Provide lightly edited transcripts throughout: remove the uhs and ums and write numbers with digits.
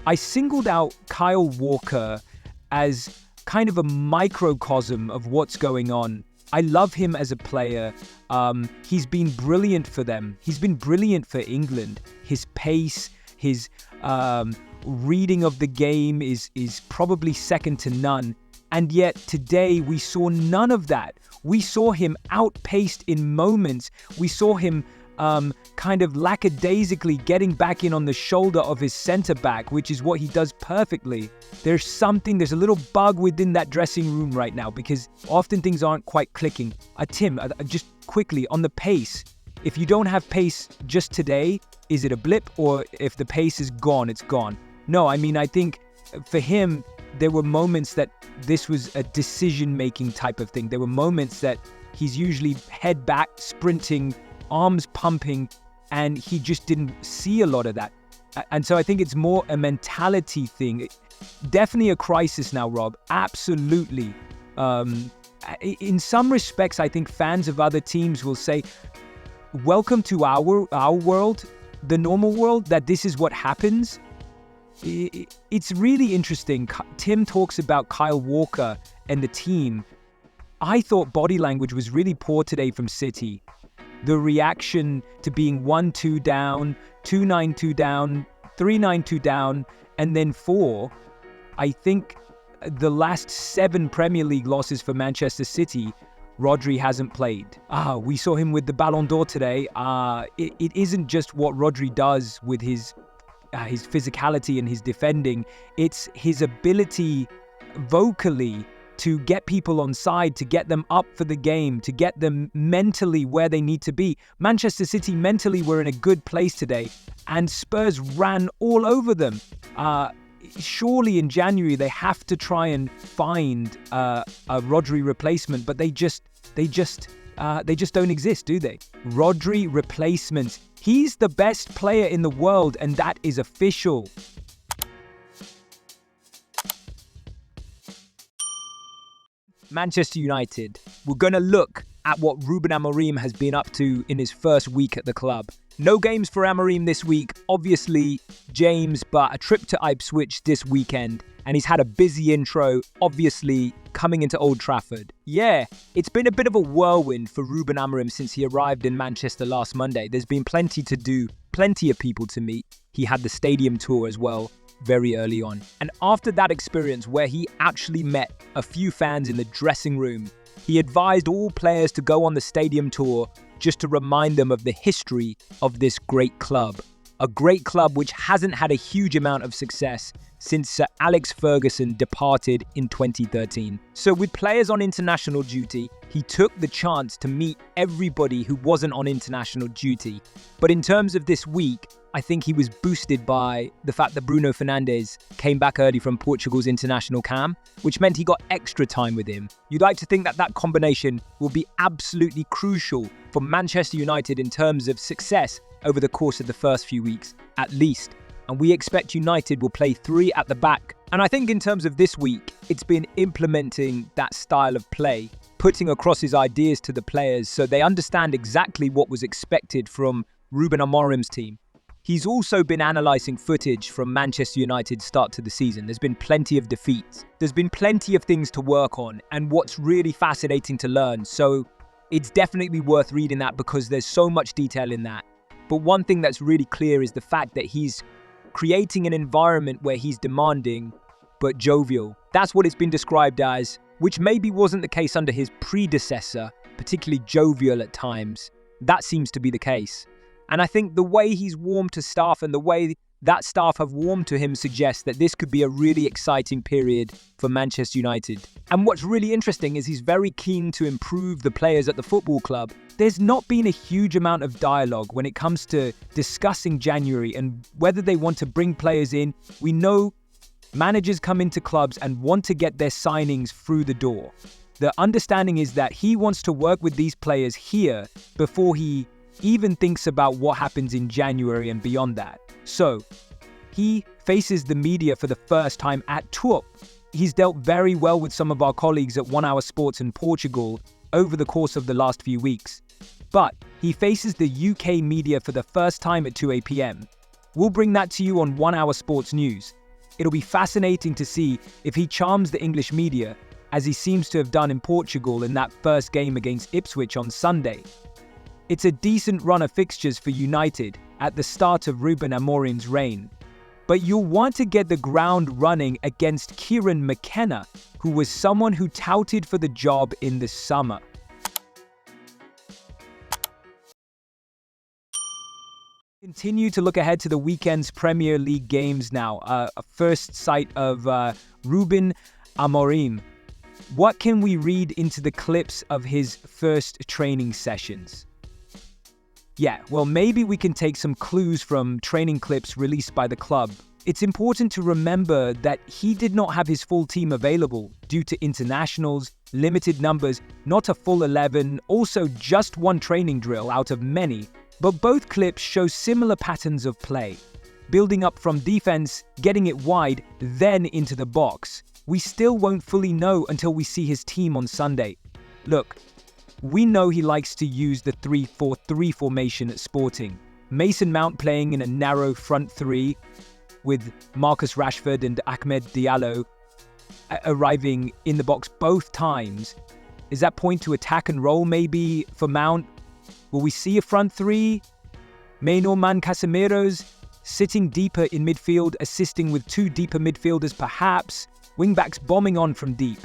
I singled out Kyle Walker as kind of a microcosm of what's going on. I love him as a player. He's been brilliant for them. He's been brilliant for England. His pace, his reading of the game is probably second to none. And yet today we saw none of that. We saw him outpaced in moments. We saw him kind of lackadaisically getting back in on the shoulder of his centre-back, which is what he does perfectly. There's a little bug within that dressing room right now because often things aren't quite clicking. Tim, just quickly on the pace. If you don't have pace just today, is it a blip? Or if the pace is gone, it's gone? No, I mean, I think for him, there were moments that this was a decision-making type of thing. There were moments that he's usually head back, sprinting, arms pumping, and he just didn't see a lot of that. And so I think it's more a mentality thing. Definitely a crisis now, Rob. Absolutely. In some respects, I think fans of other teams will say, welcome to our world, the normal world, that this is what happens. It's really interesting. Tim talks about Kyle Walker and the team. I thought body language was really poor today from City. The reaction to being 1-2 down, 2-9-2 down, 3-9-2 down, and then 4. I think the last 7 Premier League losses for Manchester City, Rodri hasn't played. We saw him with the Ballon d'Or today. It isn't just what Rodri does with his physicality and his defending. It's his ability vocally to get people on side, to get them up for the game, to get them mentally where they need to be. Manchester City mentally were in a good place today, and Spurs ran all over them. Surely in January they have to try and find a Rodri replacement, but they just don't exist, do they? Rodri replacements. He's the best player in the world, and that is official. Manchester United. We're going to look at what Ruben Amorim has been up to in his first week at the club. No games for Amorim this week, obviously James, but a trip to Ipswich this weekend. And he's had a busy intro, obviously coming into Old Trafford. Yeah, it's been a bit of a whirlwind for Ruben Amorim since he arrived in Manchester last Monday. There's been plenty to do, plenty of people to meet. He had the stadium tour as well, very early on. And after that experience where he actually met a few fans in the dressing room, he advised all players to go on the stadium tour just to remind them of the history of this great club. A great club which hasn't had a huge amount of success since Sir Alex Ferguson departed in 2013. So with players on international duty, he took the chance to meet everybody who wasn't on international duty. But in terms of this week, I think he was boosted by the fact that Bruno Fernandes came back early from Portugal's international camp, which meant he got extra time with him. You'd like to think that that combination will be absolutely crucial for Manchester United in terms of success over the course of the first few weeks, at least. And we expect United will play 3 at the back. And I think in terms of this week, it's been implementing that style of play, putting across his ideas to the players so they understand exactly what was expected from Rúben Amorim's team. He's also been analysing footage from Manchester United's start to the season. There's been plenty of defeats. There's been plenty of things to work on and what's really fascinating to learn. So it's definitely worth reading that because there's so much detail in that. But one thing that's really clear is the fact that he's creating an environment where he's demanding but jovial. That's what it's been described as, which maybe wasn't the case under his predecessor, particularly jovial at times. That seems to be the case. And I think the way he's warmed to staff and the way that staff have warmed to him suggests that this could be a really exciting period for Manchester United. And what's really interesting is he's very keen to improve the players at the football club. There's not been a huge amount of dialogue when it comes to discussing January and whether they want to bring players in. We know managers come into clubs and want to get their signings through the door. The understanding is that he wants to work with these players here before he even thinks about what happens in January and beyond that. So, he faces the media for the first time at tour. He's dealt very well with some of our colleagues at 1 Hour Sports in Portugal over the course of the last few weeks. But he faces the UK media for the first time at 2 p.m. We'll bring that to you on 1 Hour Sports News. It'll be fascinating to see if he charms the English media, as he seems to have done in Portugal in that first game against Ipswich on Sunday. It's a decent run of fixtures for United at the start of Ruben Amorim's reign. But you'll want to get the ground running against Kieran McKenna, who was someone who touted for the job in the summer. Continue to look ahead to the weekend's Premier League games now. A first sight of Ruben Amorim. What can we read into the clips of his first training sessions? Yeah, well, maybe we can take some clues from training clips released by the club. It's important to remember that he did not have his full team available due to internationals, limited numbers, not a full 11, also just one training drill out of many. But both clips show similar patterns of play. Building up from defense, getting it wide, then into the box. We still won't fully know until we see his team on Sunday. Look, we know he likes to use the 3-4-3 formation at Sporting. Mason Mount playing in a narrow front three with Marcus Rashford and Ahmed Diallo arriving in the box both times. Is that point to attack and roll maybe for Mount? Will we see a front three? Maynor Man Casemiro's sitting deeper in midfield, assisting with two deeper midfielders perhaps. Wingbacks bombing on from deep.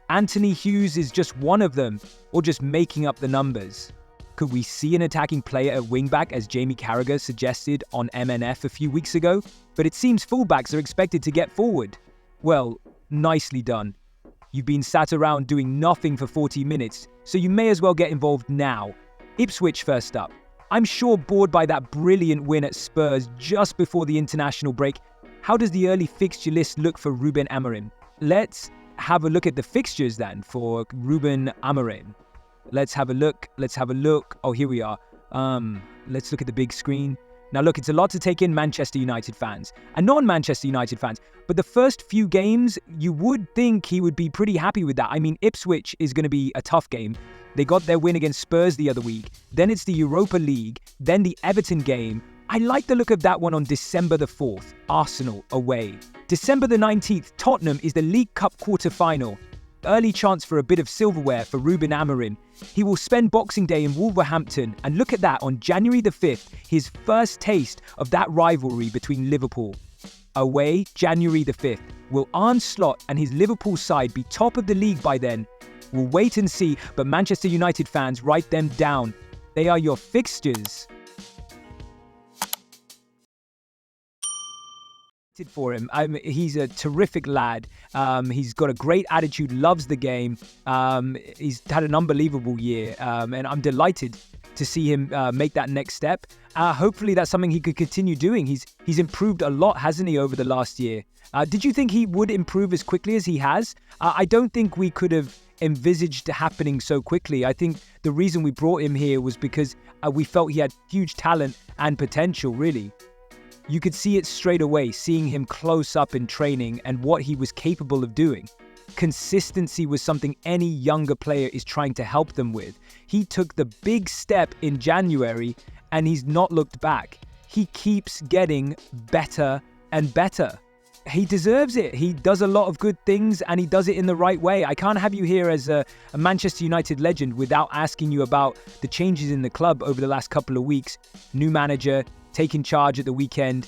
Anthony Hughes is just one of them, or just making up the numbers. Could we see an attacking player at wingback as Jamie Carragher suggested on MNF a few weeks ago? But it seems fullbacks are expected to get forward. Well, nicely done. You've been sat around doing nothing for 40 minutes, so you may as well get involved now. Ipswich first up. I'm sure bored by that brilliant win at Spurs just before the international break. How does the early fixture list look for Ruben Amorim? Let's have a look at the fixtures then for Rúben Amorim. Let's have a look. Oh, here we are. Let's look at the big screen. Now look, it's a lot to take in, Manchester United fans and non-Manchester United fans. But the first few games, you would think he would be pretty happy with that. I mean, Ipswich is going to be a tough game. They got their win against Spurs the other week. Then it's the Europa League. Then the Everton game. I like the look of that one on December the 4th. Arsenal away. December the 19th, Tottenham is the League Cup quarter-final. Early chance for a bit of silverware for Ruben Amorim. He will spend Boxing Day in Wolverhampton, and look at that, on January the 5th, his first taste of that rivalry between Liverpool. Away, January the 5th. Will Arne Slot and his Liverpool side be top of the league by then? We'll wait and see, but Manchester United fans, write them down. They are your fixtures. For him. He's a terrific lad. He's got a great attitude, loves the game. He's had an unbelievable year, and I'm delighted to see him make that next step. Hopefully that's something he could continue doing. He's improved a lot, hasn't he, over the last year? Did you think he would improve as quickly as he has? I don't think we could have envisaged happening so quickly. I think the reason we brought him here was because we felt he had huge talent and potential, really. You could see it straight away, seeing him close up in training and what he was capable of doing. Consistency was something any younger player is trying to help them with. He took the big step in January and he's not looked back. He keeps getting better and better. He deserves it. He does a lot of good things and he does it in the right way. I can't have you here as a Manchester United legend without asking you about the changes in the club over the last couple of weeks. New manager, taking charge at the weekend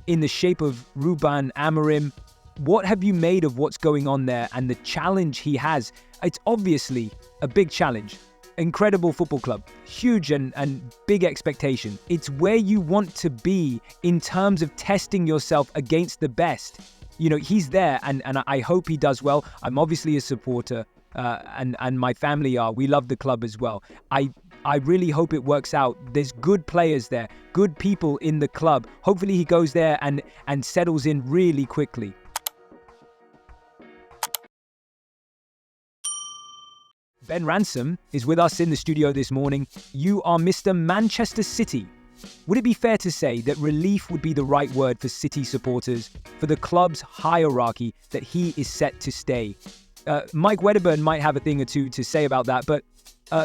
in the shape of Ruben Amorim. What have you made of what's going on there and the challenge he has? It's obviously a big challenge. Incredible football club, huge and big expectation. It's where you want to be in terms of testing yourself against the best. You know, he's there and I hope he does well. I'm obviously a supporter and my family are. We love the club as well. I really hope it works out. There's good players there, good people in the club. Hopefully he goes there and settles in really quickly. Ben Ransom is with us in the studio this morning. You are Mr. Manchester City. Would it be fair to say that relief would be the right word for City supporters, for the club's hierarchy, that he is set to stay? Mike Wedderburn might have a thing or two to say about that, but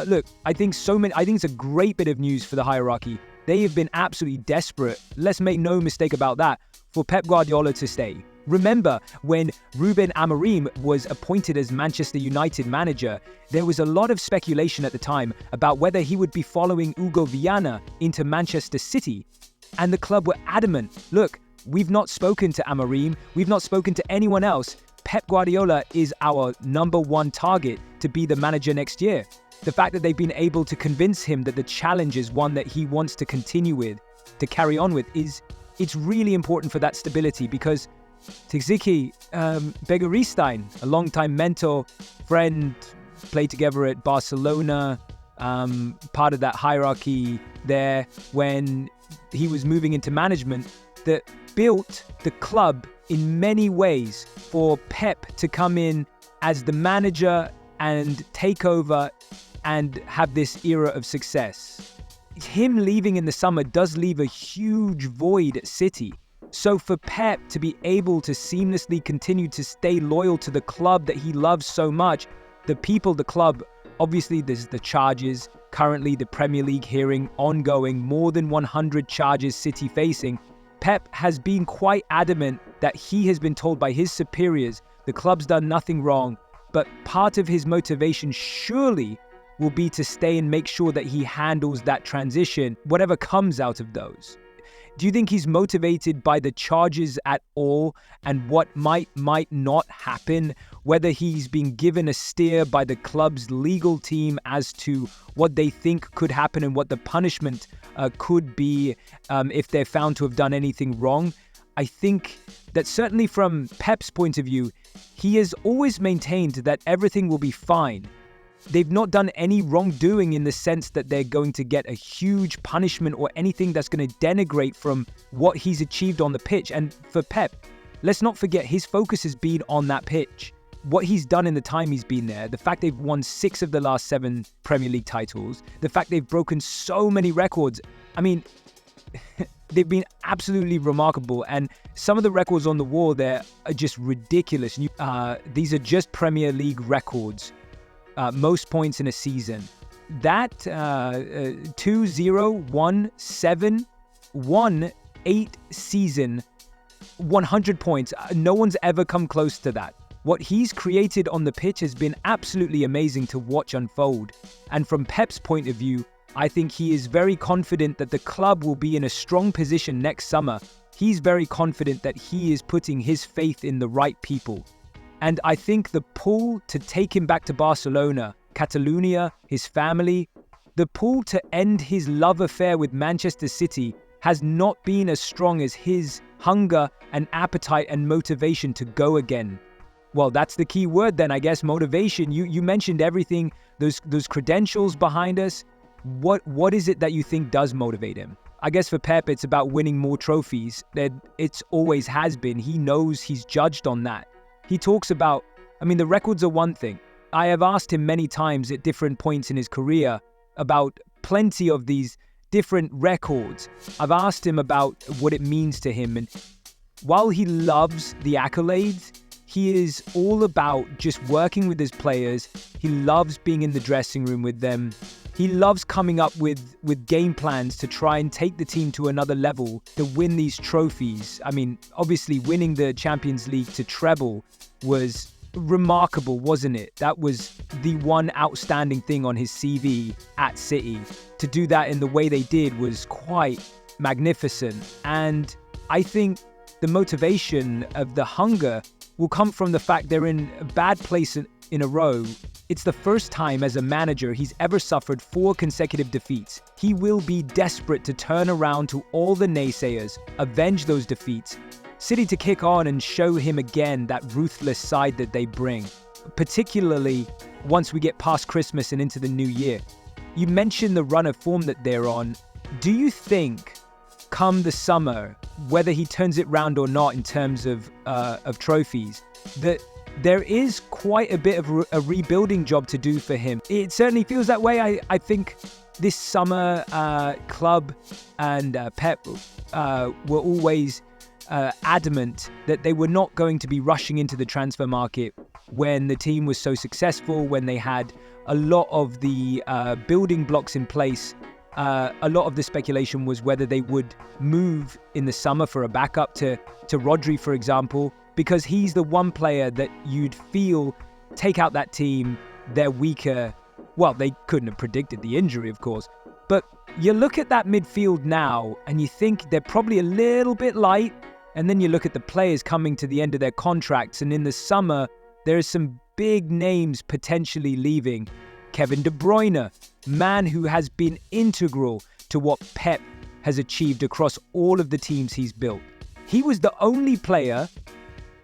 look, I think it's a great bit of news for the hierarchy. They have been absolutely desperate, let's make no mistake about that, for Pep Guardiola to stay. Remember, when Ruben Amorim was appointed as Manchester United manager, there was a lot of speculation at the time about whether he would be following Hugo Viana into Manchester City. And the club were adamant, look, we've not spoken to Amorim, we've not spoken to anyone else. Pep Guardiola is our number one target to be the manager next year. The fact that they've been able to convince him that the challenge is one that he wants to continue with, to carry on with, it's really important for that stability, because Txiki Begiristain, a longtime mentor, friend, played together at Barcelona, part of that hierarchy there when he was moving into management, that built the club in many ways for Pep to come in as the manager and take over and have this era of success. Him leaving in the summer does leave a huge void at City. So for Pep to be able to seamlessly continue to stay loyal to the club that he loves so much, the people, the club, obviously there's the charges, currently the Premier League hearing ongoing, more than 100 charges City facing. Pep has been quite adamant that he has been told by his superiors the club's done nothing wrong, but part of his motivation surely will be to stay and make sure that he handles that transition, whatever comes out of those. Do you think he's motivated by the charges at all and what might not happen? Whether he's been given a steer by the club's legal team as to what they think could happen and what the punishment could be if they're found to have done anything wrong? I think that certainly from Pep's point of view, he has always maintained that everything will be fine. They've not done any wrongdoing in the sense that they're going to get a huge punishment or anything that's going to denigrate from what he's achieved on the pitch. And for Pep, let's not forget his focus has been on that pitch. What he's done in the time he's been there, the fact they've won 6 of the last 7 Premier League titles, the fact they've broken so many records. I mean, they've been absolutely remarkable. And some of the records on the wall there are just ridiculous. These are just Premier League records. Most points in a season. That 2017-18 season, 100 points. No one's ever come close to that. What he's created on the pitch has been absolutely amazing to watch unfold. And from Pep's point of view, I think he is very confident that the club will be in a strong position next summer. He's very confident that he is putting his faith in the right people. And I think the pull to take him back to Barcelona, Catalonia, his family, the pull to end his love affair with Manchester City has not been as strong as his hunger and appetite and motivation to go again. Well, that's the key word then, I guess, motivation. You mentioned everything, those credentials behind us. What is it that you think does motivate him? I guess for Pep, it's about winning more trophies. It's always has been. He knows he's judged on that. He talks about, the records are one thing. I have asked him many times at different points in his career about plenty of these different records. I've asked him about what it means to him. And while he loves the accolades, he is all about just working with his players. He loves being in the dressing room with them. He loves coming up with game plans to try and take the team to another level, to win these trophies. Obviously winning the Champions League to treble was remarkable, wasn't it? That was the one outstanding thing on his CV at City. To do that in the way they did was quite magnificent. And I think the motivation of the hunger will come from the fact they're in a bad place in a row. It's the first time as a manager he's ever suffered 4 consecutive defeats. He will be desperate to turn around to all the naysayers, avenge those defeats, City to kick on and show him again that ruthless side that they bring, particularly once we get past Christmas and into the new year. You mentioned the run of form that they're on. Do you think, come the summer, whether he turns it round or not in terms of trophies, that there is quite a bit of a rebuilding job to do for him? It certainly feels that way. I think this summer, club and Pep were always adamant that they were not going to be rushing into the transfer market when the team was so successful, when they had a lot of the building blocks in place. A lot of the speculation was whether they would move in the summer for a backup to Rodri, for example. because he's the one player that you'd feel take out that team, they're weaker. Well, they couldn't have predicted the injury, of course. But you look at that midfield now and you think they're probably a little bit light. And then you look at the players coming to the end of their contracts. And in the summer, there are some big names potentially leaving. Kevin De Bruyne, man who has been integral to what Pep has achieved across all of the teams he's built. He was the only player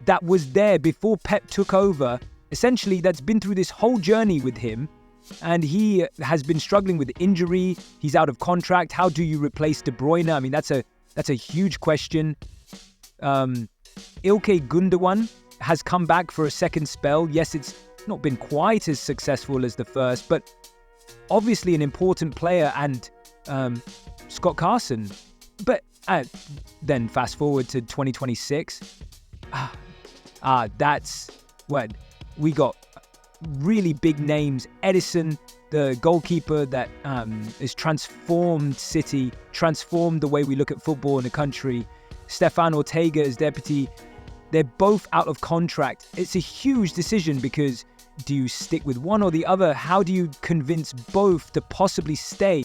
that was there before Pep took over, essentially that's been through this whole journey with him. And he has been struggling with injury. He's out of contract. How do you replace De Bruyne? I mean, that's a huge question. Ilkay Gundogan has come back for a second spell. Yes, it's not been quite as successful as the first, but obviously an important player, and Scott Carson. But then fast forward to 2026. That's when we got really big names. Edison, the goalkeeper that has transformed City, transformed the way we look at football in the country. Stefan Ortega as deputy. They're both out of contract. It's a huge decision because do you stick with one or the other? How do you convince both to possibly stay?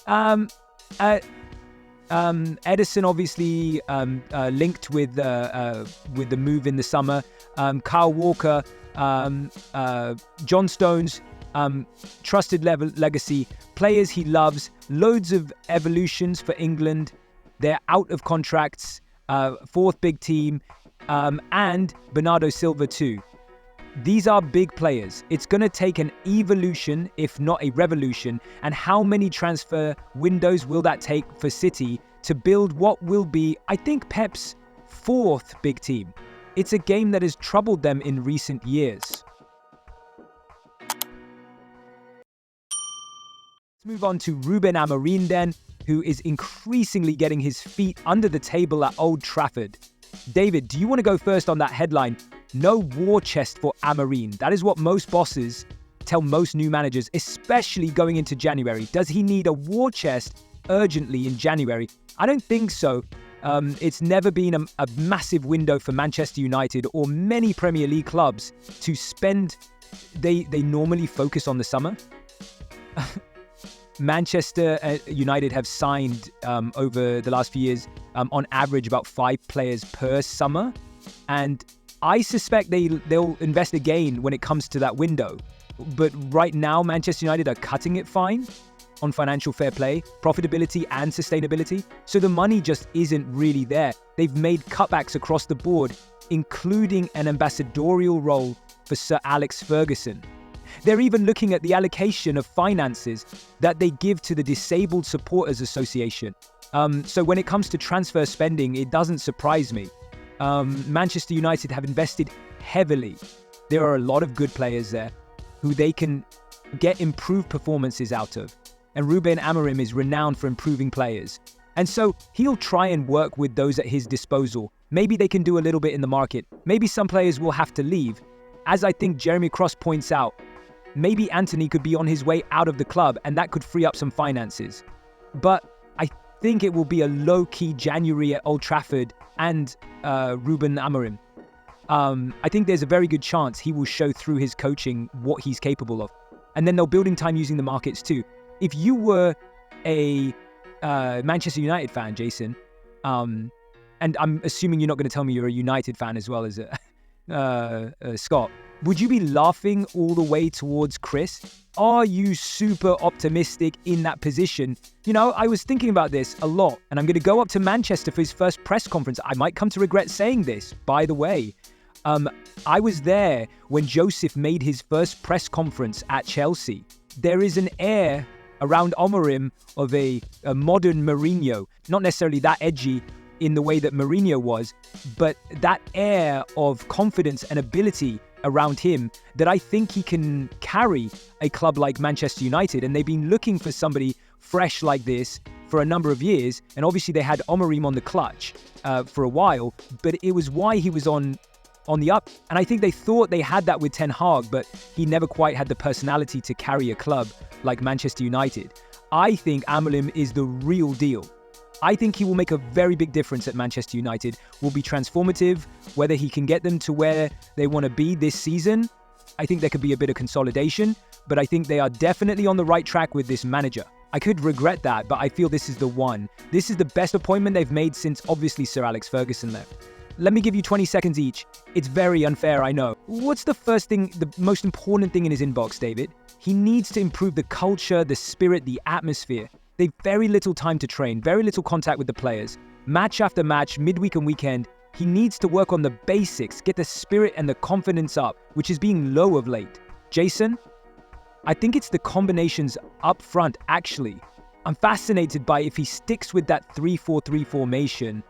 Edison obviously linked with the move in the summer. Kyle Walker, John Stones, trusted legacy, players he loves, loads of evolutions for England. They're out of contracts, fourth big team, and Bernardo Silva too. These are big players. It's going to take an evolution, if not a revolution. And how many transfer windows will that take for City to build what will be, I think, Pep's fourth big team? It's a game that has troubled them in recent years. Let's move on to Ruben Amorim then, who is increasingly getting his feet under the table at Old Trafford. David, do you want to go first on that headline? No war chest for Amorim. That is what most bosses tell most new managers, especially going into January. Does he need a war chest urgently in January? I don't think so. It's never been a massive window for Manchester United or many Premier League clubs to spend. They normally focus on the summer. Manchester United have signed over the last few years, on average, about 5 players per summer. And I suspect they'll invest again when it comes to that window. But right now, Manchester United are cutting it fine on financial fair play, profitability and sustainability. So the money just isn't really there. They've made cutbacks across the board, including an ambassadorial role for Sir Alex Ferguson. They're even looking at the allocation of finances that they give to the Disabled Supporters Association. So when it comes to transfer spending, it doesn't surprise me. Manchester United have invested heavily. There are a lot of good players there who they can get improved performances out of. And Ruben Amorim is renowned for improving players. And so he'll try and work with those at his disposal. Maybe they can do a little bit in the market. Maybe some players will have to leave. As I think Jeremy Cross points out, maybe Anthony could be on his way out of the club and that could free up some finances. But I think it will be a low-key January at Old Trafford and Ruben Amorim. I think there's a very good chance he will show through his coaching what he's capable of. And then they'll building time using the markets too. If you were a Manchester United fan, Jason, and I'm assuming you're not going to tell me you're a United fan as well as Scott, would you be laughing all the way towards Chris? Are you super optimistic in that position? You know, I was thinking about this a lot, and I'm going to go up to Manchester for his first press conference. I might come to regret saying this, by the way. I was there when Joseph made his first press conference at Chelsea. There is an air around Amorim of a modern Mourinho. Not necessarily that edgy in the way that Mourinho was, but that air of confidence and ability around him that I think he can carry a club like Manchester United. And they've been looking for somebody fresh like this for a number of years. And obviously they had Amorim on the clutch for a while, but it was why he was on the up. And I think they thought they had that with Ten Hag, but he never quite had the personality to carry a club like Manchester United. I think Amorim is the real deal. I think he will make a very big difference at Manchester United, will be transformative. Whether he can get them to where they want to be this season, I think there could be a bit of consolidation, but I think they are definitely on the right track with this manager. I could regret that, but I feel this is the one. This is the best appointment they've made since obviously Sir Alex Ferguson left. Let me give you 20 seconds each. It's very unfair, I know. What's the first thing, the most important thing in his inbox, David? He needs to improve the culture, the spirit, the atmosphere. They've very little time to train, very little contact with the players. Match after match, midweek and weekend, he needs to work on the basics, get the spirit and the confidence up, which is being low of late. Jason? I think it's the combinations up front, actually. I'm fascinated by if he sticks with that 3-4-3 formation,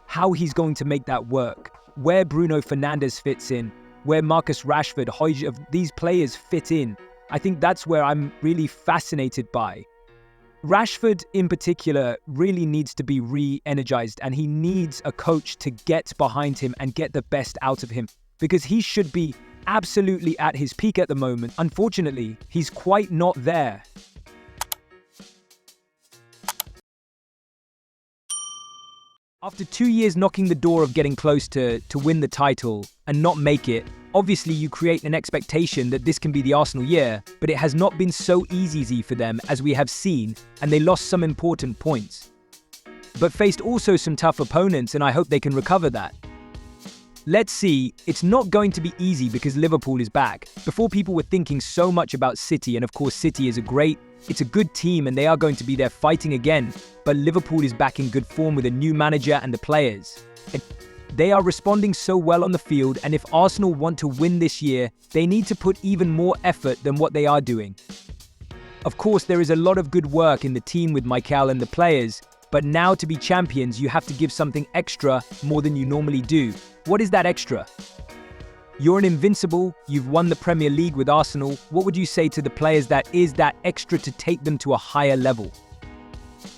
how he's going to make that work, where Bruno Fernandes fits in, where Marcus Rashford, Højbjerg, these players fit in. I think that's where I'm really fascinated by. Rashford in particular really needs to be re-energized, and he needs a coach to get behind him and get the best out of him, because he should be absolutely at his peak at the moment. Unfortunately, he's quite not there. After 2 years knocking the door of getting close to win the title and not make it, obviously you create an expectation that this can be the Arsenal year, but it has not been so easy for them as we have seen, and they lost some important points. But faced also some tough opponents, and I hope they can recover that. Let's see, it's not going to be easy because Liverpool is back. Before, people were thinking so much about City, and of course City is it's a good team and they are going to be there fighting again. But Liverpool is back in good form with a new manager and the players. And they are responding so well on the field, and if Arsenal want to win this year, they need to put even more effort than what they are doing. Of course, there is a lot of good work in the team with Mikel and the players, but now to be champions, you have to give something extra more than you normally do. What is that extra? You're an invincible, you've won the Premier League with Arsenal. What would you say to the players that is that extra to take them to a higher level?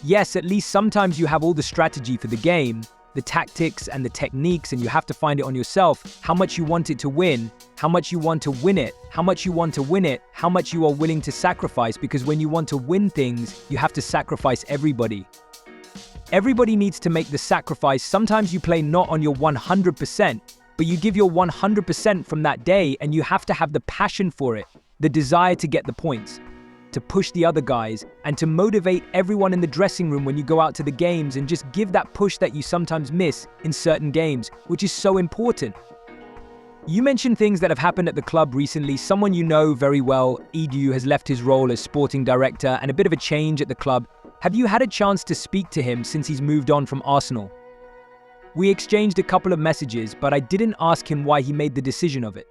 Yes, at least sometimes you have all the strategy for the game, the tactics and the techniques, and you have to find it on yourself, how much you want it to win, how much you want to win it, how much you want to win it, how much you are willing to sacrifice, because when you want to win things, you have to sacrifice everybody. Everybody needs to make the sacrifice. Sometimes you play not on your 100%, but you give your 100% from that day, and you have to have the passion for it, the desire to get the points, to push the other guys, and to motivate everyone in the dressing room when you go out to the games, and just give that push that you sometimes miss in certain games, which is so important. You mentioned things that have happened at the club recently. Someone you know very well, Edu, has left his role as sporting director, and a bit of a change at the club. Have you had a chance to speak to him since he's moved on from Arsenal? We exchanged a couple of messages, but I didn't ask him why he made the decision of it.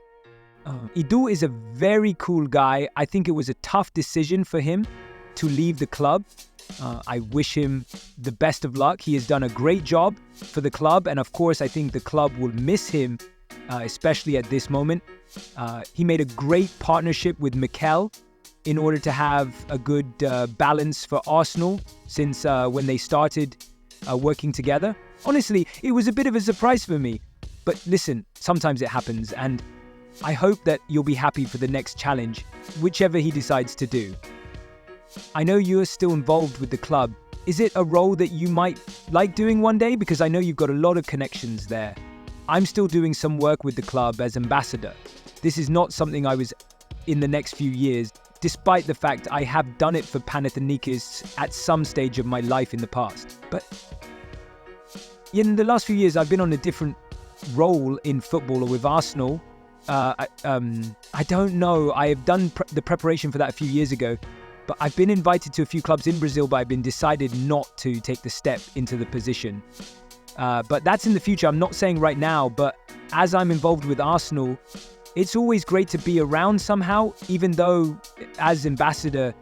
Edu is a very cool guy. I think it was a tough decision for him to leave the club. I wish him the best of luck. He has done a great job for the club, and of course I think the club will miss him, especially at this moment. He made a great partnership with Mikel in order to have a good balance for Arsenal since when they started working together. Honestly, it was a bit of a surprise for me. But listen, sometimes it happens, and I hope that you'll be happy for the next challenge, whichever he decides to do. I know you are still involved with the club. Is it a role that you might like doing one day? Because I know you've got a lot of connections there. I'm still doing some work with the club as ambassador. This is not something I was in the next few years, despite the fact I have done it for Panathinaikos at some stage of my life in the past. But in the last few years, I've been on a different role in football or with Arsenal. I don't know. I have done the preparation for that a few years ago, but I've been invited to a few clubs in Brazil, but I've been decided not to take the step into the position. But that's in the future. I'm not saying right now, but as I'm involved with Arsenal, it's always great to be around somehow, even though as ambassador,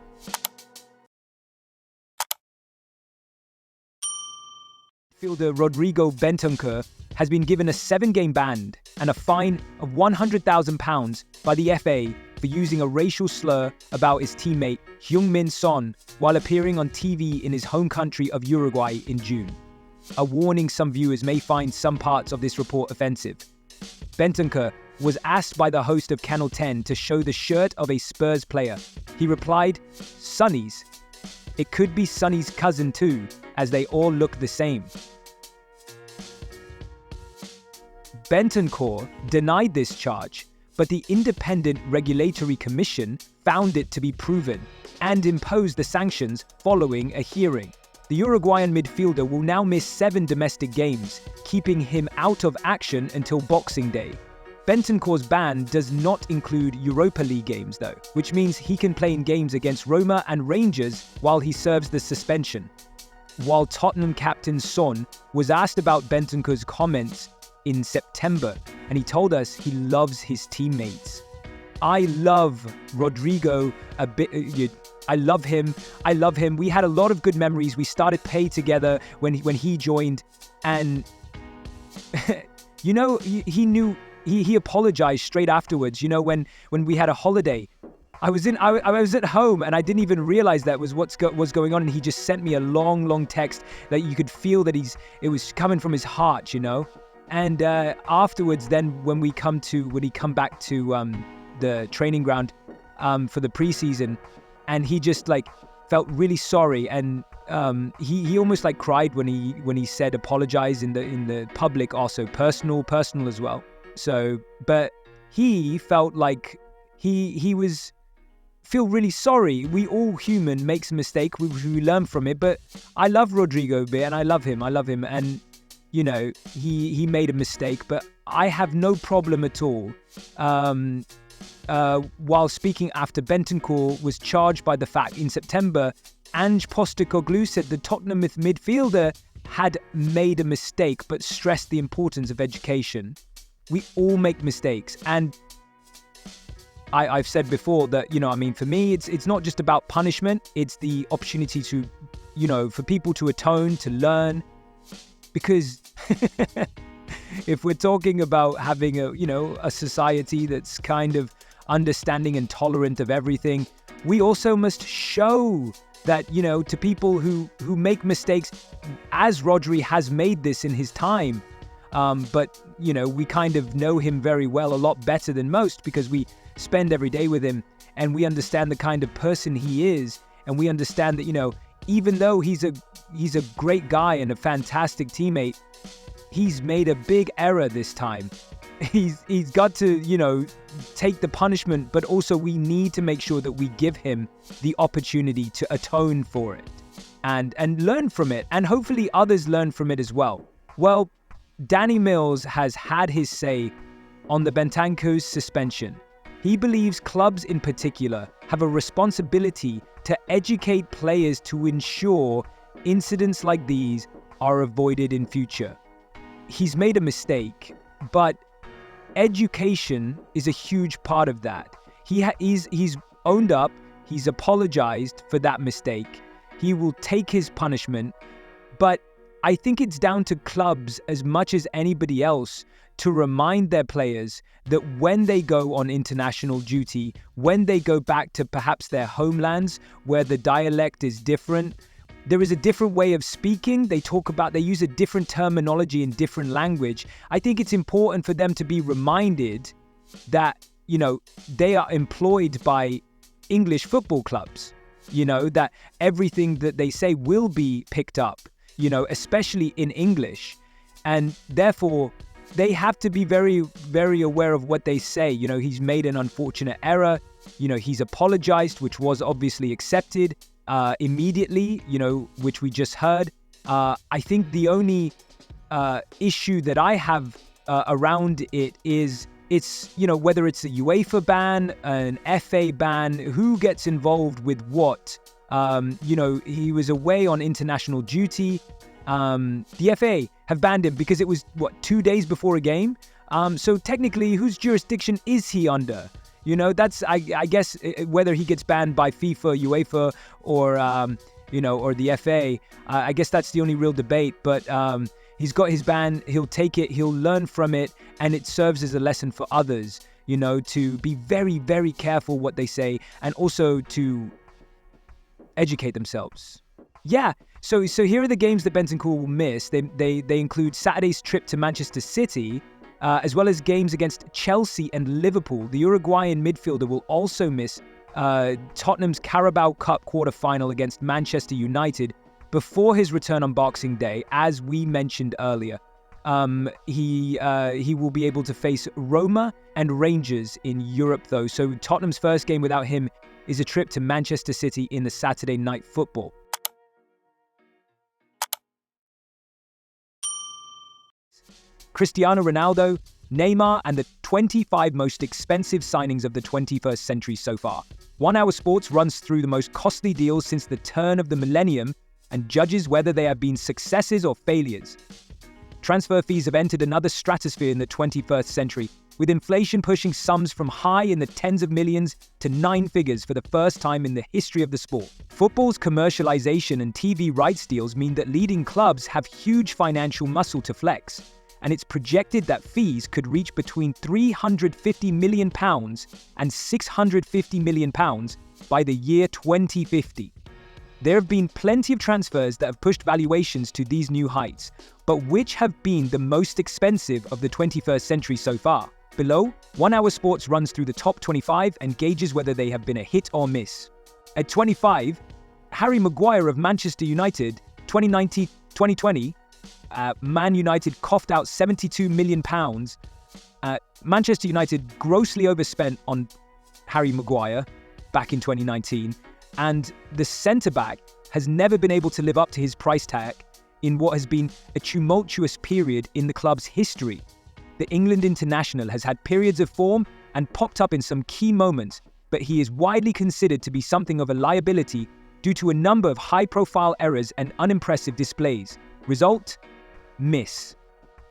midfielder Rodrigo Bentancur has been given a 7-game ban and a fine of £100,000 by the FA for using a racial slur about his teammate Heung-min Son while appearing on TV in his home country of Uruguay in June. A warning: some viewers may find some parts of this report offensive. Bentancur was asked by the host of Channel 10 to show the shirt of a Spurs player. He replied, "Sonnies." It could be Sonny's cousin too, as they all look the same. Bentancur denied this charge, but the Independent Regulatory Commission found it to be proven and imposed the sanctions following a hearing. The Uruguayan midfielder will now miss 7 domestic games, keeping him out of action until Boxing Day. Bentancur's ban does not include Europa League games though, which means he can play in games against Roma and Rangers while he serves the suspension. While Tottenham captain Son was asked about Bentancur's comments in September, and he told us he loves his teammates. I love Rodrigo a bit. I love him. We had a lot of good memories. We started pay together when he joined, and he apologized straight afterwards. When we had a holiday, I was at home and I didn't even realize that was what was going on, and he just sent me a long text that you could feel that it was coming from his heart. And afterwards, then when he come back to the training ground for the preseason, and he just felt really sorry, and he almost cried when he said apologize in the public, also personal as well. So, but he felt like he was feel really sorry. We all human makes a mistake. We learn from it. But I love Rodrigo a bit, and I love him, and he made a mistake, but I have no problem at all. While speaking after Bentancur was charged by the fact in September, Ange Postecoglou said the Tottenham midfielder had made a mistake, but stressed the importance of education. We all make mistakes, and I've said before that, for me, it's not just about punishment. It's the opportunity to, for people to atone, to learn. Because if we're talking about having a society that's kind of understanding and tolerant of everything, we also must show that, to people who make mistakes, as Rodri has made this in his time. But, we kind of know him very well, a lot better than most, because we spend every day with him, and we understand the kind of person he is, and we understand that, even though he's a great guy and a fantastic teammate, he's made a big error this time. He's got to, take the punishment, but also we need to make sure that we give him the opportunity to atone for it and learn from it, and hopefully others learn from it as well. Well, Danny Mills has had his say on the Bentancur's suspension. He believes clubs in particular have a responsibility to educate players to ensure incidents like these are avoided in future. He's made a mistake, but education is a huge part of that. He's owned up, he's apologized for that mistake. He will take his punishment, but I think it's down to clubs as much as anybody else to remind their players that when they go on international duty, when they go back to perhaps their homelands where the dialect is different, there is a different way of speaking. They use a different terminology in different language. I think it's important for them to be reminded that, they are employed by English football clubs, that everything that they say will be picked up, especially in English. And therefore, they have to be very, very aware of what they say. He's made an unfortunate error. He's apologized, which was obviously accepted immediately, which we just heard. I think the only issue that I have around it is it's, whether it's a UEFA ban, an FA ban, who gets involved with what. He was away on international duty. The FA have banned him because it was, 2 days before a game? So technically, whose jurisdiction is he under? That's, I guess, whether he gets banned by FIFA, UEFA, or, or the FA, I guess that's the only real debate. But he's got his ban, he'll take it, he'll learn from it, and it serves as a lesson for others, to be very, very careful what they say, and also to educate themselves. Yeah, so here are the games that Bentancur will miss. They include Saturday's trip to Manchester City, as well as games against Chelsea and Liverpool. The Uruguayan midfielder will also miss Tottenham's Carabao Cup quarter-final against Manchester United before his return on Boxing Day, as we mentioned earlier. He will be able to face Roma and Rangers in Europe, though. So Tottenham's first game without him is a trip to Manchester City in the Saturday Night Football. Cristiano Ronaldo, Neymar, and the 25 most expensive signings of the 21st century so far. 1 Hour Sports runs through the most costly deals since the turn of the millennium and judges whether they have been successes or failures. Transfer fees have entered another stratosphere in the 21st century, with inflation pushing sums from high in the tens of millions to 9 figures for the first time in the history of the sport. Football's commercialization and TV rights deals mean that leading clubs have huge financial muscle to flex, and it's projected that fees could reach between £350 million and £650 million by the year 2050. There have been plenty of transfers that have pushed valuations to these new heights, but which have been the most expensive of the 21st century so far? Below, 1 Hour Sports runs through the top 25 and gauges whether they have been a hit or miss. At 25, Harry Maguire of Manchester United, 2019-2020, Man United coughed out £72 million. Manchester United grossly overspent on Harry Maguire back in 2019, and the centre-back has never been able to live up to his price tag in what has been a tumultuous period in the club's history. The England international has had periods of form and popped up in some key moments, but he is widely considered to be something of a liability due to a number of high-profile errors and unimpressive displays. Result? Miss.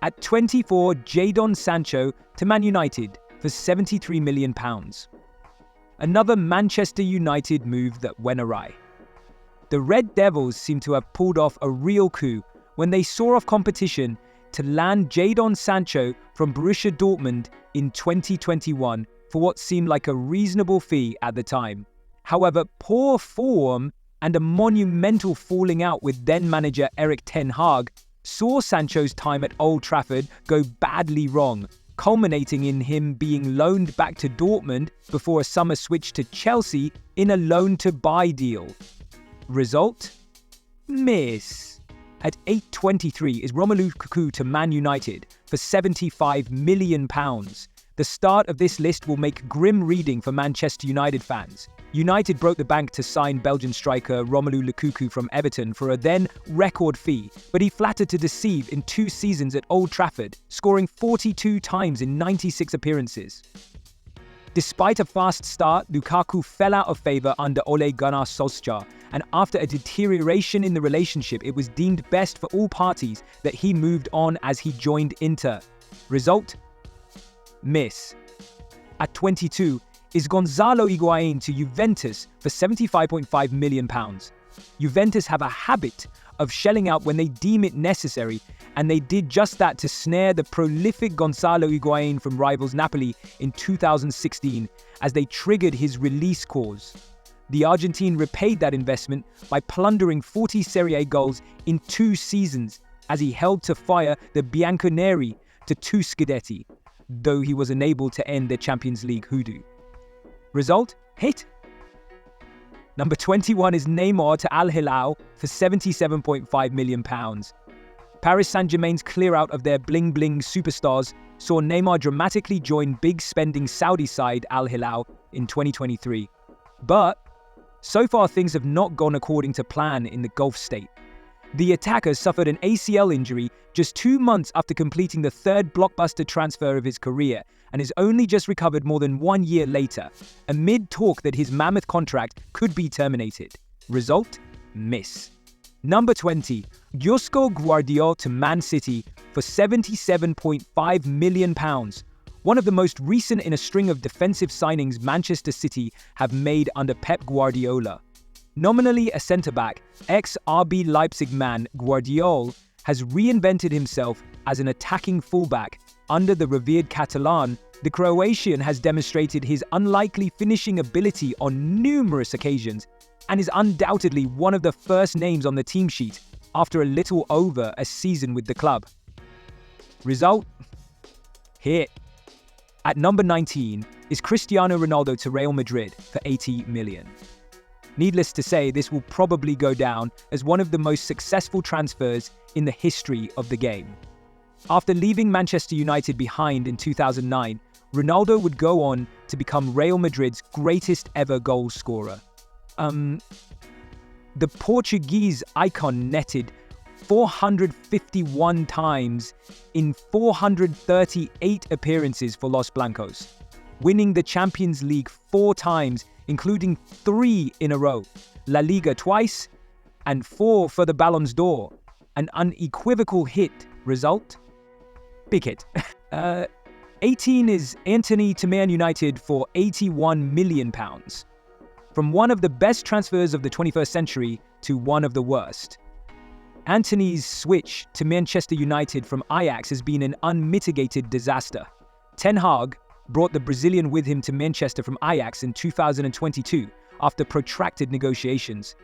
At 24, Jadon Sancho to Man United for £73 million. Another Manchester United move that went awry. The Red Devils seem to have pulled off a real coup when they saw off competition to land Jadon Sancho from Borussia Dortmund in 2021 for what seemed like a reasonable fee at the time. However, poor form and a monumental falling out with then-manager Erik ten Hag saw Sancho's time at Old Trafford go badly wrong, culminating in him being loaned back to Dortmund before a summer switch to Chelsea in a loan-to-buy deal. Result? Miss. At 8.23 is Romelu Lukaku to Man United for £75 million. The start of this list will make grim reading for Manchester United fans. United broke the bank to sign Belgian striker Romelu Lukaku from Everton for a then record fee, but he flattered to deceive in 2 seasons at Old Trafford, scoring 42 times in 96 appearances. Despite a fast start, Lukaku fell out of favour under Ole Gunnar Solskjaer, and after a deterioration in the relationship, it was deemed best for all parties that he moved on as he joined Inter. Result? Miss. At 22, is Gonzalo Higuain to Juventus for £75.5 million. Juventus have a habit of shelling out when they deem it necessary, and they did just that to snare the prolific Gonzalo Higuain from rivals Napoli in 2016 as they triggered his release clause. The Argentine repaid that investment by plundering 40 Serie A goals in 2 seasons as he held to fire the Bianconeri to 2 Scudetti, though he was unable to end their Champions League hoodoo. Result? Hit. Number 21 is Neymar to Al Hilal for £77.5 million. Paris Saint-Germain's clear-out of their bling-bling superstars saw Neymar dramatically join big-spending Saudi side Al Hilal in 2023. But so far things have not gone according to plan in the Gulf state. The attacker suffered an ACL injury just 2 months after completing the 3rd blockbuster transfer of his career, and is only just recovered more than 1 year later, amid talk that his mammoth contract could be terminated. Result? Miss. Number 20, Josko Guardiola to Man City for £77.5 million. One of the most recent in a string of defensive signings Manchester City have made under Pep Guardiola. Nominally a centre-back, ex-RB Leipzig man Guardiola has reinvented himself as an attacking fullback. Under the revered Catalan, the Croatian has demonstrated his unlikely finishing ability on numerous occasions and is undoubtedly one of the first names on the team sheet after a little over a season with the club. Result? Hit. At number 19 is Cristiano Ronaldo to Real Madrid for 80 million. Needless to say, this will probably go down as one of the most successful transfers in the history of the game. After leaving Manchester United behind in 2009, Ronaldo would go on to become Real Madrid's greatest ever goal scorer. The Portuguese icon netted 451 times in 438 appearances for Los Blancos, winning the Champions League 4 times, including 3 in a row, La Liga twice, and 4 for the Ballon d'Or. An unequivocal hit. Result? Big hit. 18 is Antony to Man United for £81 million. From one of the best transfers of the 21st century to one of the worst. Antony's switch to Manchester United from Ajax has been an unmitigated disaster. Ten Hag brought the Brazilian with him to Manchester from Ajax in 2022 after protracted negotiations.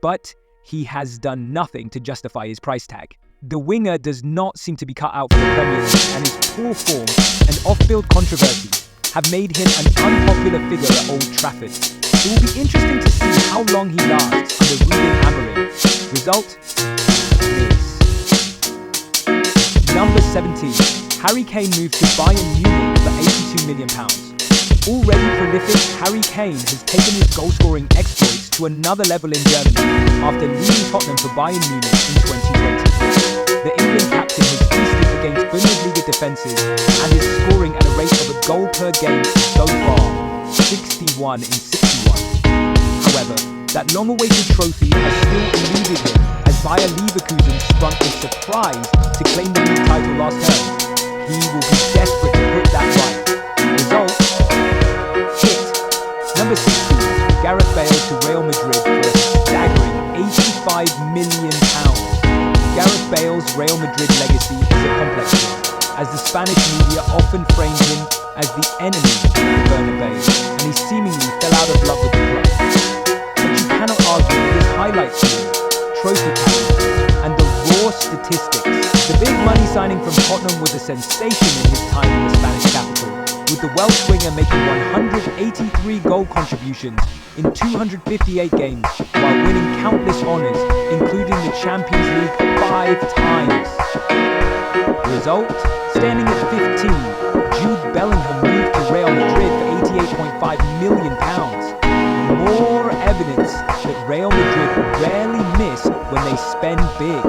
But he has done nothing to justify his price tag. The winger does not seem to be cut out for the Premier League, and his poor form and off-field controversy have made him an unpopular figure at Old Trafford. It will be interesting to see how long he lasts under Ruben Amorim. Result? Miss. Number 17. Harry Kane moves to Bayern Munich for £82 million. Already prolific, Harry Kane has taken his goal-scoring exploits to another level in Germany after leaving Tottenham for Bayern Munich in 2020. The England captain has feasted against Bundesliga defences and is scoring at a rate of a goal per game so far, 61 in 61. However, that long-awaited trophy has still eluded him as Bayer Leverkusen sprung a surprise to claim the league title last term. He will be desperate to put that right. Result? Hit. Number 16, Gareth Bale to Real Madrid for a staggering £85 million. Gareth Bale's Real Madrid legacy is a complex one, as the Spanish media often framed him as the enemy of the Bernabeu, and he seemingly fell out of love with the club. But you cannot argue with his highlights reel, trophy carries, and the raw statistics. The big money signing from Tottenham was a sensation in his time in the Spanish capital, with the Welsh winger making 183 goal contributions in 258 games, while winning countless honours, including the Champions League 5 times. Result? Standing at 15, Jude Bellingham moved to Real Madrid for £88.5 million. More evidence that Real Madrid rarely miss when they spend big.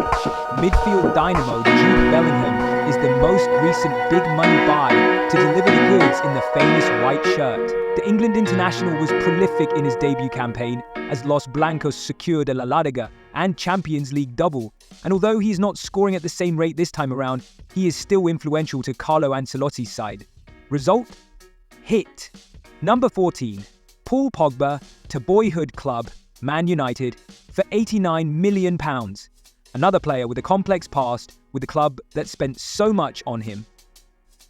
Midfield dynamo Jude Bellingham is the most recent big money buy to deliver the goods in the famous white shirt. The England international was prolific in his debut campaign as Los Blancos secured a La Liga and Champions League double, and although he is not scoring at the same rate this time around, he is still influential to Carlo Ancelotti's side. Result? Hit. Number 14. Paul Pogba to boyhood club Man United for £89 million. Another player with a complex past with a club that spent so much on him.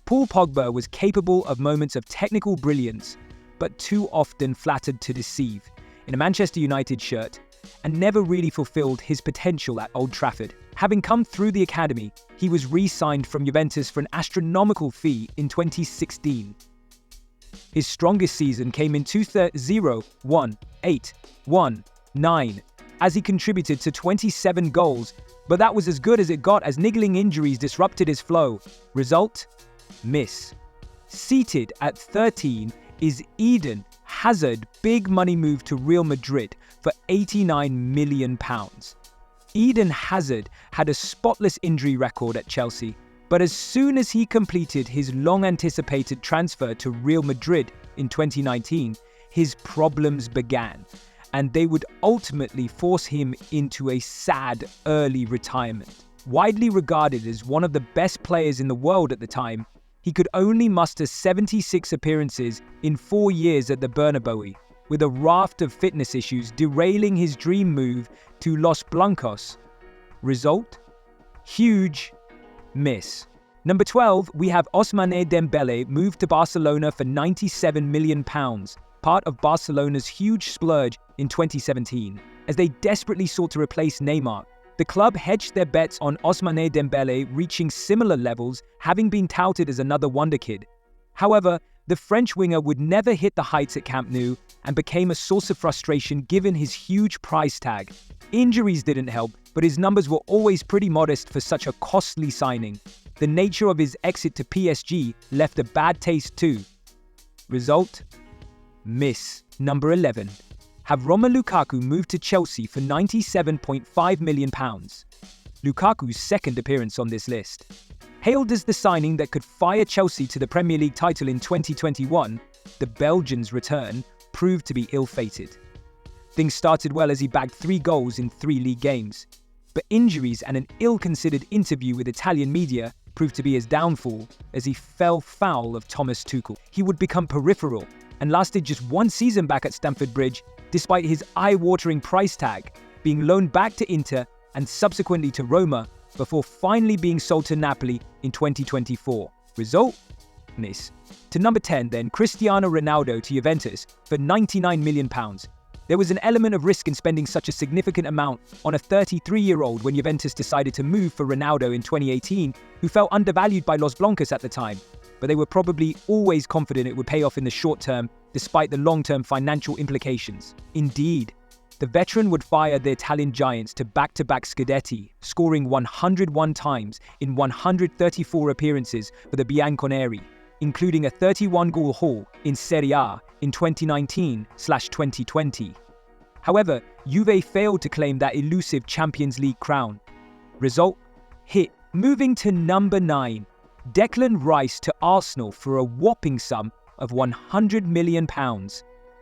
Paul Pogba was capable of moments of technical brilliance, but too often flattered to deceive in a Manchester United shirt and never really fulfilled his potential at Old Trafford. Having come through the academy, he was re-signed from Juventus for an astronomical fee in 2016. His strongest season came in 2001-8-1-9, as he contributed to 27 goals, but that was as good as it got as niggling injuries disrupted his flow. Result? Miss. Seated at 13 is Eden Hazard big money move to Real Madrid for £89 million. Eden Hazard had a spotless injury record at Chelsea, but as soon as he completed his long-anticipated transfer to Real Madrid in 2019, his problems began, and they would ultimately force him into a sad early retirement. Widely regarded as one of the best players in the world at the time, he could only muster 76 appearances in 4 years at the Bernabeu, with a raft of fitness issues derailing his dream move to Los Blancos. Result? Huge miss. Number 12, we have Ousmane Dembele moved to Barcelona for £97 million, part of Barcelona's huge splurge in 2017. As they desperately sought to replace Neymar, the club hedged their bets on Ousmane Dembele reaching similar levels, having been touted as another wonder kid. However, the French winger would never hit the heights at Camp Nou and became a source of frustration given his huge price tag. Injuries didn't help, but his numbers were always pretty modest for such a costly signing. The nature of his exit to PSG left a bad taste too. Result? Miss. Number 11. Have Romelu Lukaku moved to Chelsea for £97.5 million. Lukaku's second appearance on this list. Hailed as the signing that could fire Chelsea to the Premier League title in 2021, the Belgian's return proved to be ill-fated. Things started well as he bagged 3 goals in 3 league games, but injuries and an ill-considered interview with Italian media proved to be his downfall as he fell foul of Thomas Tuchel. He would become peripheral and lasted just 1 season back at Stamford Bridge despite his eye-watering price tag, being loaned back to Inter and subsequently to Roma before finally being sold to Napoli in 2024. Result? Miss. To number 10 then, Cristiano Ronaldo to Juventus for £99 million. There was an element of risk in spending such a significant amount on a 33-year-old when Juventus decided to move for Ronaldo in 2018, who felt undervalued by Los Blancos at the time, but they were probably always confident it would pay off in the short term despite the long-term financial implications. Indeed, the veteran would fire the Italian giants to back-to-back Scudetti, scoring 101 times in 134 appearances for the Bianconeri, including a 31-goal haul in Serie A in 2019/2020. However, Juve failed to claim that elusive Champions League crown. Result? Hit. Moving to number 9, Declan Rice to Arsenal for a whopping sum of £100 million.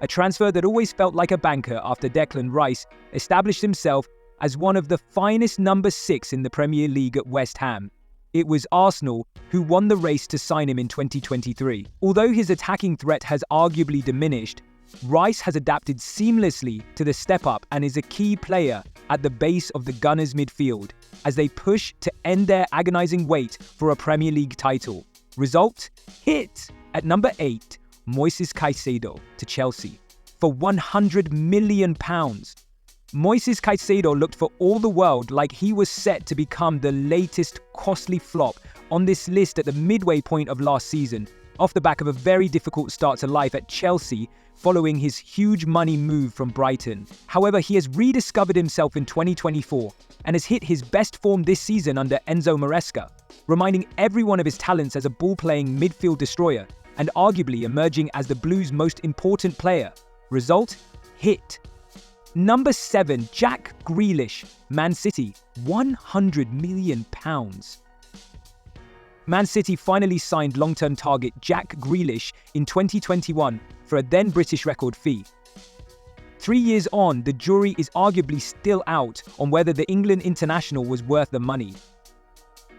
A transfer that always felt like a banker after Declan Rice established himself as one of the finest number 6 in the Premier League at West Ham. It was Arsenal who won the race to sign him in 2023. Although his attacking threat has arguably diminished, Rice has adapted seamlessly to the step-up and is a key player at the base of the Gunners' midfield as they push to end their agonizing wait for a Premier League title. Result? Hit! At number 8, Moises Caicedo to Chelsea for £100 million. Moises Caicedo looked for all the world like he was set to become the latest costly flop on this list at the midway point of last season, off the back of a very difficult start to life at Chelsea following his huge money move from Brighton. However, he has rediscovered himself in 2024 and has hit his best form this season under Enzo Maresca, reminding everyone of his talents as a ball-playing midfield destroyer and arguably emerging as the Blues' most important player. Result? Hit. Number 7, Jack Grealish, Man City, £100 million. Man City finally signed long-term target Jack Grealish in 2021 for a then British record fee. 3 years on, the jury is arguably still out on whether the England international was worth the money.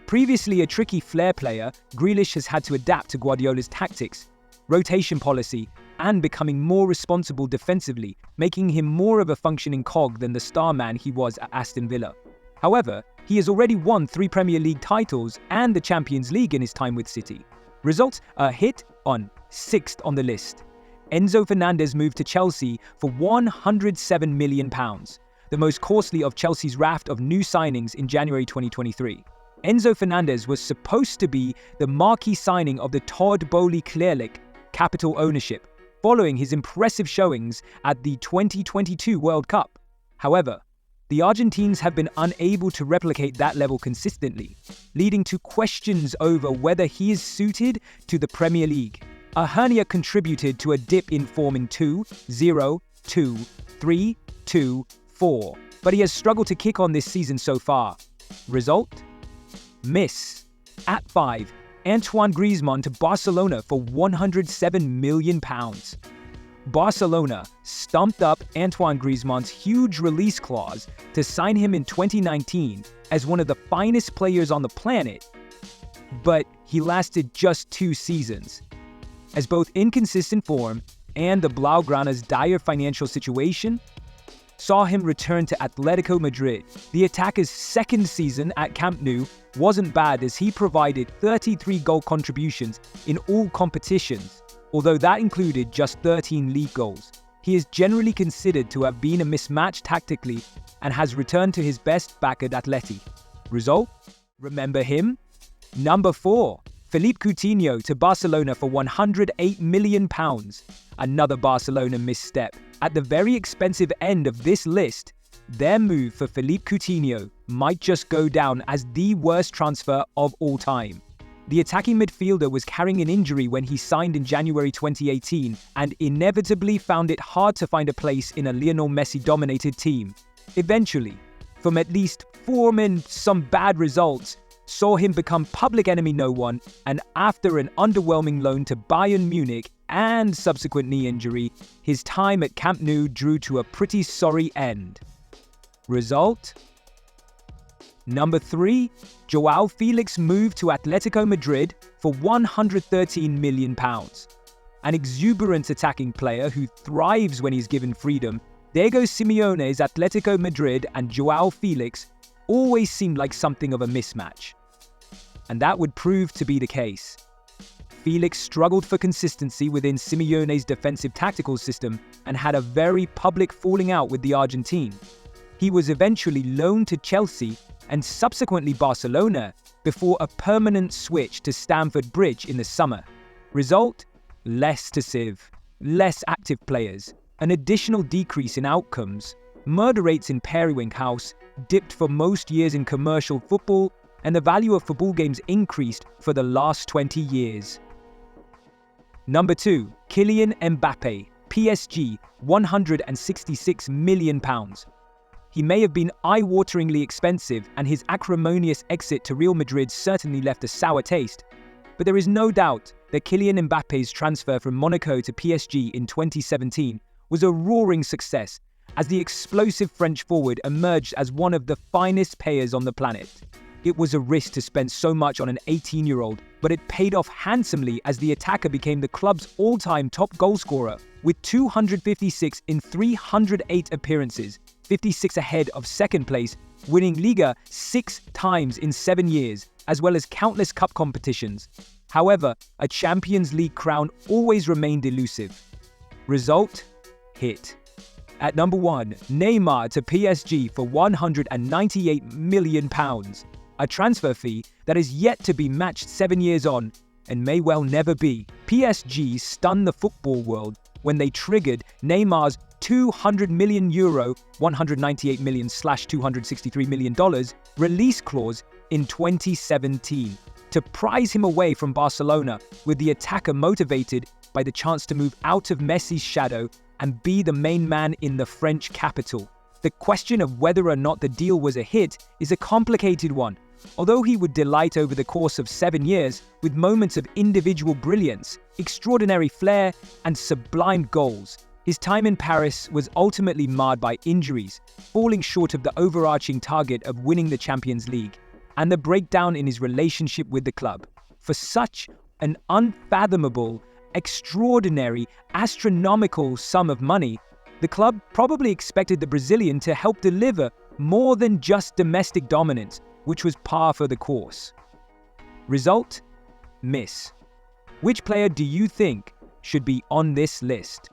Previously a tricky flair player, Grealish has had to adapt to Guardiola's tactics, rotation policy, and becoming more responsible defensively, making him more of a functioning cog than the star man he was at Aston Villa. However, he has already won 3 Premier League titles and the Champions League in his time with City. Result? A hit on 6th on the list. Enzo Fernandez moved to Chelsea for £107 million, the most costly of Chelsea's raft of new signings in January 2023. Enzo Fernandez was supposed to be the marquee signing of the Todd Boehly Clearlake capital ownership, following his impressive showings at the 2022 World Cup. However, the Argentines have been unable to replicate that level consistently, leading to questions over whether he is suited to the Premier League. A hernia contributed to a dip in form in 2-0, 2-3, 2-4, but he has struggled to kick on this season so far. Result? Miss. At 5, Antoine Griezmann to Barcelona for £107 million. Barcelona stumped up Antoine Griezmann's huge release clause to sign him in 2019 as one of the finest players on the planet, but he lasted just 2 seasons. As both inconsistent form and the Blaugrana's dire financial situation saw him return to Atletico Madrid. The attacker's second season at Camp Nou wasn't bad as he provided 33 goal contributions in all competitions, although that included just 13 league goals. He is generally considered to have been a mismatch tactically and has returned to his best back at Atleti. Result? Remember him? Number 4, Philippe Coutinho to Barcelona for £108 million. Another Barcelona misstep. At the very expensive end of this list, their move for Philippe Coutinho might just go down as the worst transfer of all time. The attacking midfielder was carrying an injury when he signed in January 2018 and inevitably found it hard to find a place in a Lionel Messi-dominated team. Eventually, from at least form and some bad results, saw him become public enemy no one, and after an underwhelming loan to Bayern Munich and subsequent knee injury, his time at Camp Nou drew to a pretty sorry end. Result? Number 3, João Felix moved to Atletico Madrid for £113 million. An exuberant attacking player who thrives when he's given freedom, Diego Simeone's Atletico Madrid and João Felix always seemed like something of a mismatch. And that would prove to be the case. Felix struggled for consistency within Simeone's defensive tactical system and had a very public falling out with the Argentine. He was eventually loaned to Chelsea and subsequently Barcelona before a permanent switch to Stamford Bridge in the summer. Result? Less decisive, less active players, an additional decrease in outcomes, murder rates in Periwinkle House dipped for most years in commercial football, and the value of football games increased for the last 20 years. Number 2, Kylian Mbappe, PSG, £166 million. He may have been eye-wateringly expensive, and his acrimonious exit to Real Madrid certainly left a sour taste. But there is no doubt that Kylian Mbappe's transfer from Monaco to PSG in 2017 was a roaring success, as the explosive French forward emerged as one of the finest players on the planet. It was a risk to spend so much on an 18-year-old, but it paid off handsomely as the attacker became the club's all-time top goalscorer, with 256 in 308 appearances, 56 ahead of second place, winning Liga 6 times in 7 years, as well as countless cup competitions. However, a Champions League crown always remained elusive. Result? Hit. At number 1, Neymar to PSG for £198 million. A transfer fee that is yet to be matched 7 years on, and may well never be. PSG stunned the football world when they triggered Neymar's €200 million, $198 million/$263 million release clause in 2017 to prize him away from Barcelona, with the attacker motivated by the chance to move out of Messi's shadow and be the main man in the French capital. The question of whether or not the deal was a hit is a complicated one. Although he would delight over the course of 7 years with moments of individual brilliance, extraordinary flair, and sublime goals, his time in Paris was ultimately marred by injuries, falling short of the overarching target of winning the Champions League, and the breakdown in his relationship with the club. For such an unfathomable, extraordinary, astronomical sum of money, the club probably expected the Brazilian to help deliver more than just domestic dominance, which was par for the course. Result? Miss. Which player do you think should be on this list?